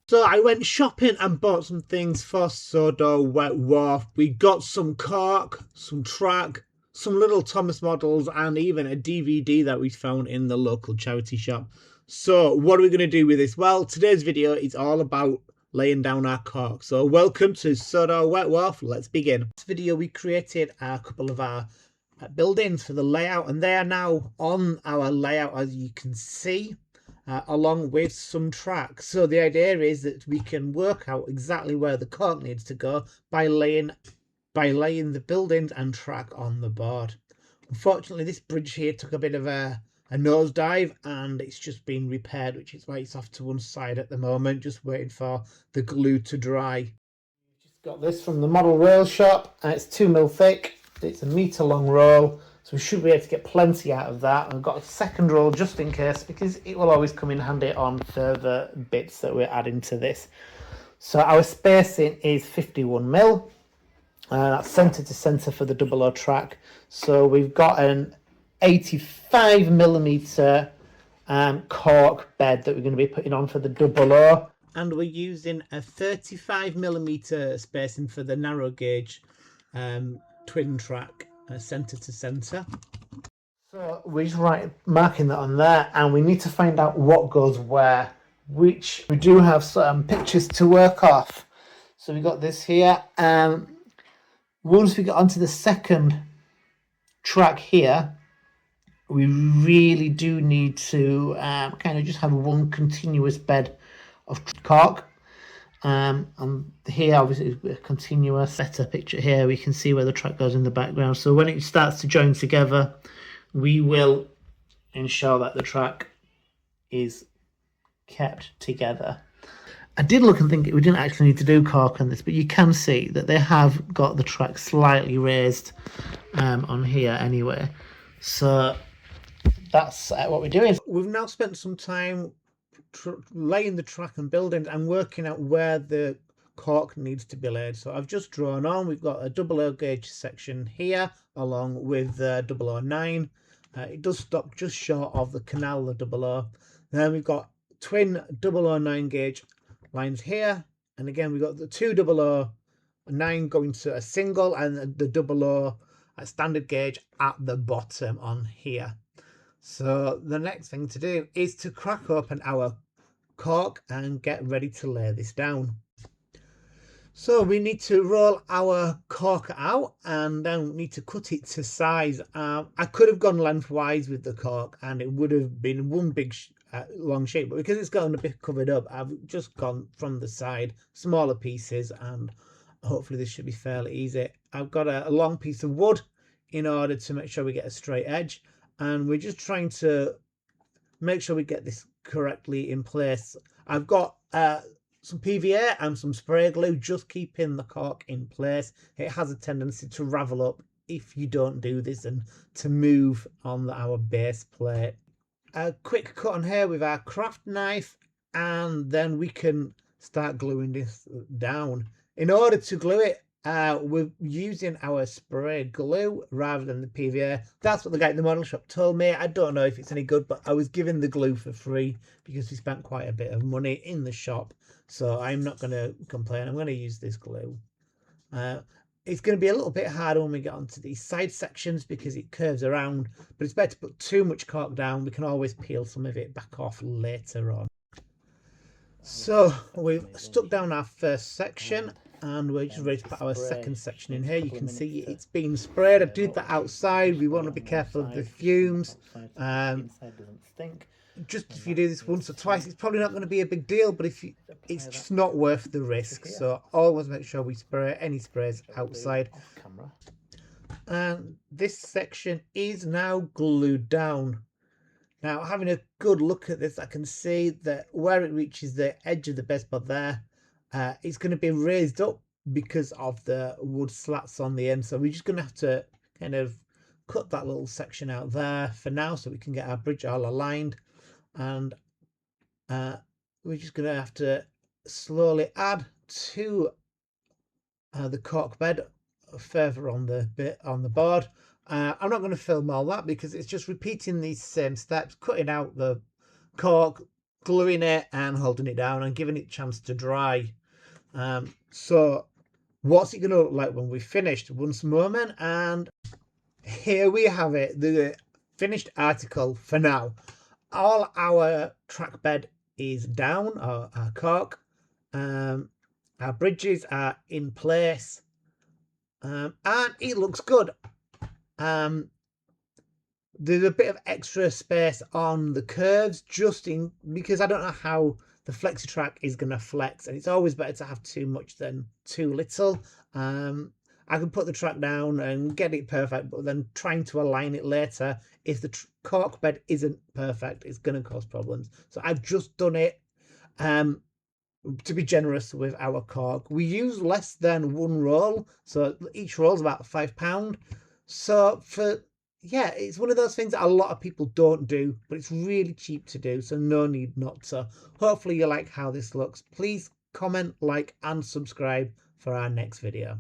So I went shopping and bought some things for Sodor Wet Wharf. We got some cork, some track, some little Thomas models, and even a DVD that we found in the local charity shop. So what are we going to do with this? Well, today's video is all about laying down our cork. So welcome to Sodor Wet Wharf. Let's begin. In this video we created a couple of our buildings for the layout, and they are now on our layout, as you can see. Along with some tracks. So the idea is that we can work out exactly where the cork needs to go by laying the buildings and track on the board. Unfortunately, this bridge here took a bit of a nosedive and it's just been repaired, which is why it's off to one side at the moment, just waiting for the glue to dry. Just got this from the model rail shop, and it's 2mm thick. It's a metre long roll. So we should be able to get plenty out of that. I've got a second roll just in case, because it will always come in handy on further bits that we're adding to this. So our spacing is 51mm. That's centre to centre for the 00 track. So we've got an 85mm cork bed that we're going to be putting on for the 00. And we're using a 35mm spacing for the narrow gauge twin track. Centre to centre. So we're just marking that on there, and we need to find out what goes where, which we do have some pictures to work off. So we got this here, and once we get onto the second track here, we really do need to kind of just have one continuous bed of cork. And here obviously a continuous better picture here. We can see where the track goes in the background, so when it starts to join together we will ensure that the track is kept together. I did look and think we didn't actually need to do cork on this, but you can see that they have got the track slightly raised on here anyway, so that's what we're doing. We've now spent some time laying the track and buildings and working out where the cork needs to be laid. So I've just drawn on, we've got a 00 gauge section here along with the 009. It does stop just short of the canal, the 00. Then we've got twin 009 gauge lines here, and again we've got the two 009 going to a single and the 00 standard gauge at the bottom on here. So the next thing to do is to crack open our cork and get ready to lay this down. So we need to roll our cork out and then need to cut it to size. I could have gone lengthwise with the cork and it would have been one big long shape, but because it's gotten a bit covered up, I've just gone from the side, smaller pieces, and hopefully this should be fairly easy. I've got a long piece of wood in order to make sure we get a straight edge, and we're just trying to make sure we get this correctly in place. I've got some PVA and some spray glue, just keeping the cork in place. It has a tendency to ravel up if you don't do this and to move on our base plate. A quick cut on here with our craft knife, and then we can start gluing this down. In order to glue it, we're using our spray glue rather than the PVA. That's what the guy at the model shop told me. I don't know if it's any good, but I was given the glue for free because we spent quite a bit of money in the shop, so I'm not going to complain. I'm going to use this glue. It's going to be a little bit harder when we get onto these side sections because it curves around, but it's better to put too much cork down. We can always peel some of it back off later on. So we've stuck down our first section and we're just ready to put our second section in here. You can see it's been sprayed. I did that outside. We want to be careful of the fumes. Just if you do this once or twice, it's probably not going to be a big deal, but it's just not worth the risk. So always make sure we spray any sprays outside. And this section is now glued down. Now, having a good look at this, I can see that where it reaches the edge of the baseboard there, it's going to be raised up because of the wood slats on the end. So we're just going to have to kind of cut that little section out there for now so we can get our bridge all aligned. And we're just going to have to slowly add to the cork bed further on the board. I'm not going to film all that because it's just repeating these same steps, cutting out the cork, gluing it and holding it down and giving it a chance to dry. So what's it going to look like when we've finished? Once moment, and here we have it, the finished article for now. All our track bed is down, our cork. Our bridges are in place, and it looks good. There's a bit of extra space on the curves because I don't know how the flexi track is going to flex, and it's always better to have too much than too little. I can put the track down and get it perfect, but then trying to align it later, if the cork bed isn't perfect, it's going to cause problems. So I've just done it to be generous with our cork. We use less than one roll, so each roll is about £5. So yeah, it's one of those things that a lot of people don't do, but it's really cheap to do, so no need not to. Hopefully you like how this looks. Please comment, like and subscribe for our next video.